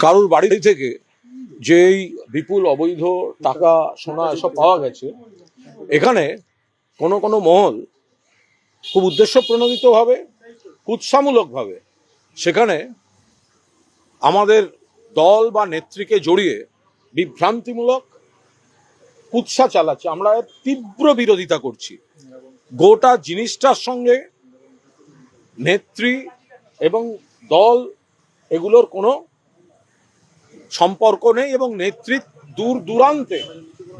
কারুর বাড়ি থেকে যেই বিপুল অবৈধ টাকা সোনা এসব পাওয়া গেছে, এখানে কোনো কোনো মহল খুব উদ্দেশ্য প্রণোদিতভাবে, কুৎসামূলকভাবে সেখানে আমাদের দল বা নেত্রীকে জড়িয়ে বিভ্রান্তিমূলক কুৎসা চালাচ্ছে। আমরা এর তীব্র বিরোধিতা করছি। গোটা জিনিসটার সঙ্গে নেত্রী এবং দল এগুলোর কোনো সম্পর্ক নেই এবং নেতৃত্ব দূর দূরান্তে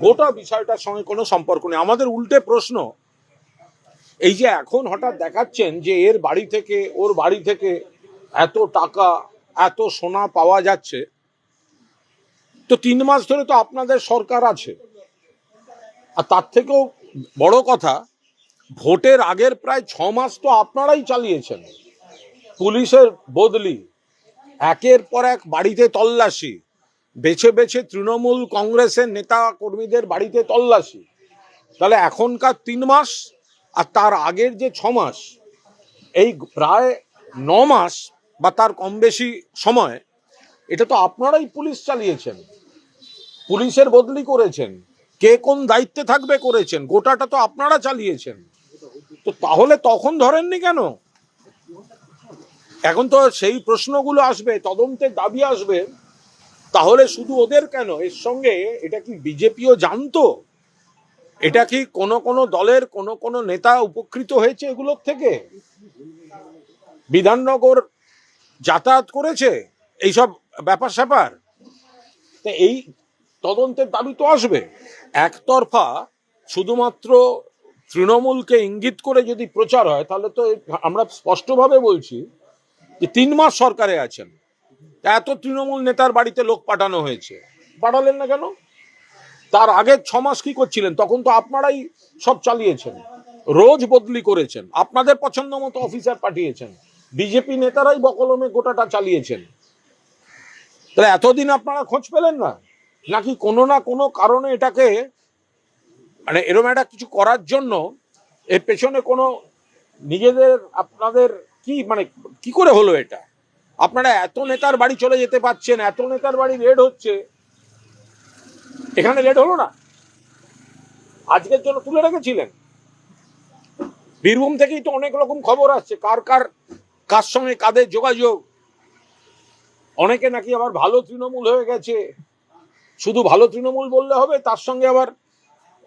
গোটা বিষয়টার সঙ্গে কোনো সম্পর্ক নেই। আমাদের উল্টে প্রশ্ন, এই যে এখন হঠাৎ দেখাচ্ছেন যে এর বাড়ি থেকে ওর বাড়ি থেকে এত টাকা এত সোনা পাওয়া যাচ্ছে, তো 3 মাস ধরে তো আপনাদের সরকার আছে। আর তার থেকেও বড় কথা, ভোটের আগের প্রায় 6 মাস তো আপনারাই চালিয়েছেন। পুলিশের বদলি, একের পর এক বাড়িতে তল্লাশি, বেছে বেছে তৃণমূল কংগ্রেসের নেতা কর্মীদের বাড়িতে তল্লাশি। তাহলে এখনকার 3 মাস আর তার আগের যে 6 মাস, এই প্রায় 9 মাস বা তার কম বেশি সময় এটা তো আপনারাই পুলিশ চালিয়েছেন, পুলিশের বদলি করেছেন, কে কোন দায়িত্বে থাকবে করেছেন, গোটাটা তো আপনারা চালিয়েছেন। তো তাহলে তখন ধরেননি কেন? এখন তো সেই প্রশ্নগুলো আসবে, তদন্তের দাবি আসবে। তাহলে শুধু ওদের কেন, এর সঙ্গে এটা কি বিজেপিও জানতো? এটা কি কোন দলের কোন নেতা উপকৃত হয়েছে এগুলোর থেকে? বিধাননগর যাতায়াত করেছে এইসব ব্যাপার স্যাপার? তো এই তদন্তের দাবি তো আসবে। একতরফা শুধুমাত্র তৃণমূলকে ইঙ্গিত করে যদি প্রচার হয়, তাহলে তো আমরা স্পষ্টভাবে বলছি যে 3 মাস সরকারে আছেন, এত তৃণমূল নেতার বাড়িতে লোক পাঠানো হয়েছে, পাঠালেন না কেন? তার আগে 6 মাস কি করছিলেন? তখন তো আপনারাই সব চালিয়েছেন, রোজ বদলি করেছেন, আপনাদের পছন্দ মতো অফিসার পাঠিয়েছেন, বিজেপি নেতারাই বকলমে গোটাটা চালিয়েছেন। তাহলে এতদিন আপনারা খোঁজ পেলেন না? নাকি কোনো না কোনো কারণে এটাকে মানে এরকম একটা কিছু করার জন্য এর পেছনে কোনো নিজেদের আপনাদের কি মানে কি করে হলো এটা? আপনারা এত নেতার বাড়ি চলে যেতে পারছেন, এত নেতার বাড়ি রেড হচ্ছে, এখানে রেড হলো না? আজকের জন্য তুলে রেখেছিলেন। বীরভূম থেকেই তো অনেক রকম খবর আসছে, কার সঙ্গে কাদের যোগাযোগ। অনেকে নাকি আবার ভালো তৃণমূল হয়ে গেছে। শুধু ভালো তৃণমূল বললে হবে, তার সঙ্গে আবার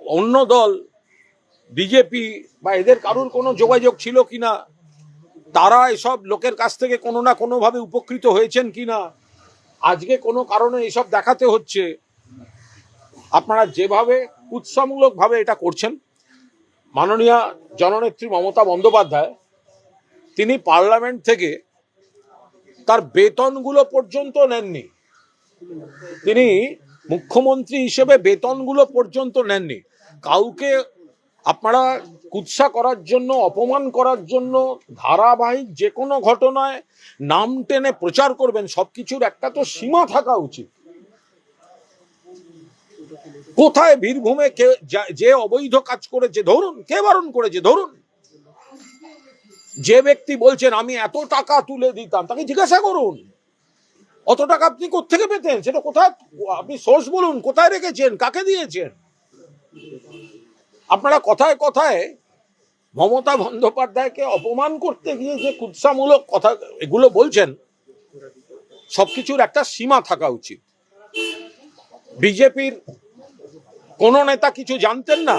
অন্য দল বিজেপি বা এদের কারুর কোনো যোগাযোগ ছিল কিনা, তারা এসব লোকের কাছ থেকে কোনো না কোনো ভাবে উপকৃত হয়েছেন কিনা, আজকে কোনো কারণে এসব দেখাতে হচ্ছে। আপনারা যেভাবে উৎসাহমূলক ভাবে এটা করছেন, মাননীয় জননেত্রী মমতা বন্দ্যোপাধ্যায় তিনি পার্লামেন্ট থেকে তার বেতনগুলো পর্যন্ত নেননি। তিনি মুখ্যমন্ত্রী হিসেবে বেতনগুলো পর্যন্ত নেননি। কাউকে আপনারা কুৎসা করার জন্য, অপমান করার জন্য ধারাবাহিক যে কোনো ঘটনায় নাম টেনে প্রচার করবেন, সবকিছুর একটা তো সীমা থাকা উচিত। কোথায় বীরভূমে যে অবৈধ কাজ করেছে ধরুন, কে বারণ করেছে ধরুন, যে ব্যক্তি বলছেন আমি এত টাকা তুলে দিতাম, তাকে জিজ্ঞাসা করুন অত টাকা আপনি কোত্থেকে পেতেন, সেটা কোথায়, আপনি সোর্স বলুন, কোথায় রেখেছেন, কাকে দিয়েছেন। আপনারা কথায় কথায় মমতা বন্দ্যোপাধ্যায়কে অপমান করতে গিয়ে যে কুৎসামূলক কথা এগুলো বলছেন, সবকিছুর একটা সীমা থাকা উচিত। বিজেপির কোন নেতা কিছু জানতেন না?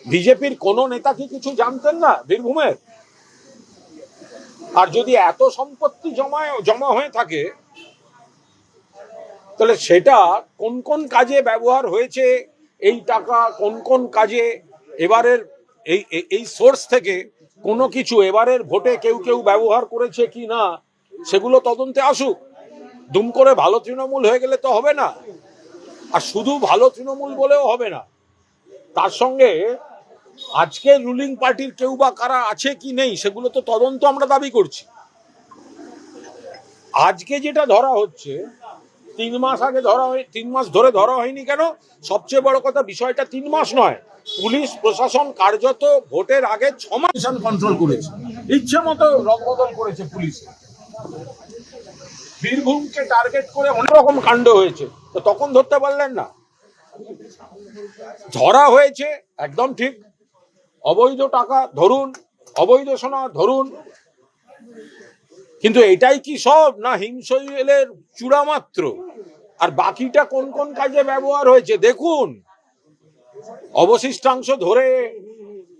বিজেপির কোন নেতা কি কিছু জানতেন না বীরভূমের? আর যদি এত সম্পত্তি জমা হয়ে থাকে, তাহলে সেটা কোন কোন কাজে ব্যবহার হয়েছে, এই টাকা কোন কোন কাজে, এবারের এই সোর্স থেকে কোনো কিছু এবারের ভোটে কেউ ব্যবহার করেছে কি না, সেগুলো তদন্তে আসুক। দুম করে ভালো তৃণমূল হয়ে গেলে তো হবে না, আর শুধু ভালো তৃণমূল বলেও হবে না, তার সঙ্গে আজকের রুলিং পার্টির কেউ বা কারা আছে কি নেই সেগুলো তো তদন্ত আমরা দাবি করছি। আজকে যেটা ধরা হচ্ছে, 3 মাস আগে ধরা হয়, 3 মাস ধরে ধরা হয়নি কেন? সবচেয়ে বড় কথা, বিষয়টা 3 মাস নয়, পুলিশ প্রশাসন কার্যত ভোটের আগে 6 মাস কন্ট্রোল করেছে, ইচ্ছে মতো রদবদল করেছে পুলিশ। বীরভূমকে টার্গেট করে অনেক রকম কাণ্ড হয়েছে, তো তখন ধরতে পারলেন না? ধরা হয়েছে, একদম ঠিক। অবৈধ টাকা ধরুন, অবৈধ সোনা ধরুন, কিন্তু এটাই কি সব? না হিমশৈলের চূড়া মাত্র। আর বাকিটা কোন কোন কাজে ব্যবহার হয়েছে দেখুন। অবশিষ্টাংশ ধরে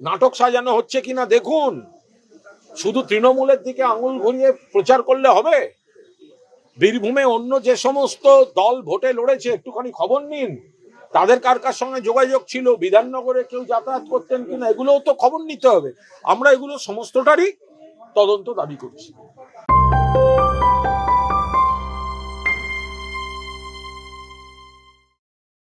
নাটক সাজানো হচ্ছে কিনা দেখুন। শুধু তৃণমূলের দিকে আঙুল ঘুরিয়ে প্রচার করলে হবে? বীরভূমে অন্য যে সমস্ত দল ভোটে লড়েছে একটুখানি খবর নিন, তাদের কার কার সঙ্গে যোগাযোগ ছিল, বিধাননগরে কেউ যাতায়াত করতেন কিনা, এগুলোও তো খবর নিতে হবে। আমরা এগুলো সমস্তটারই তদন্ত দাবি করছি।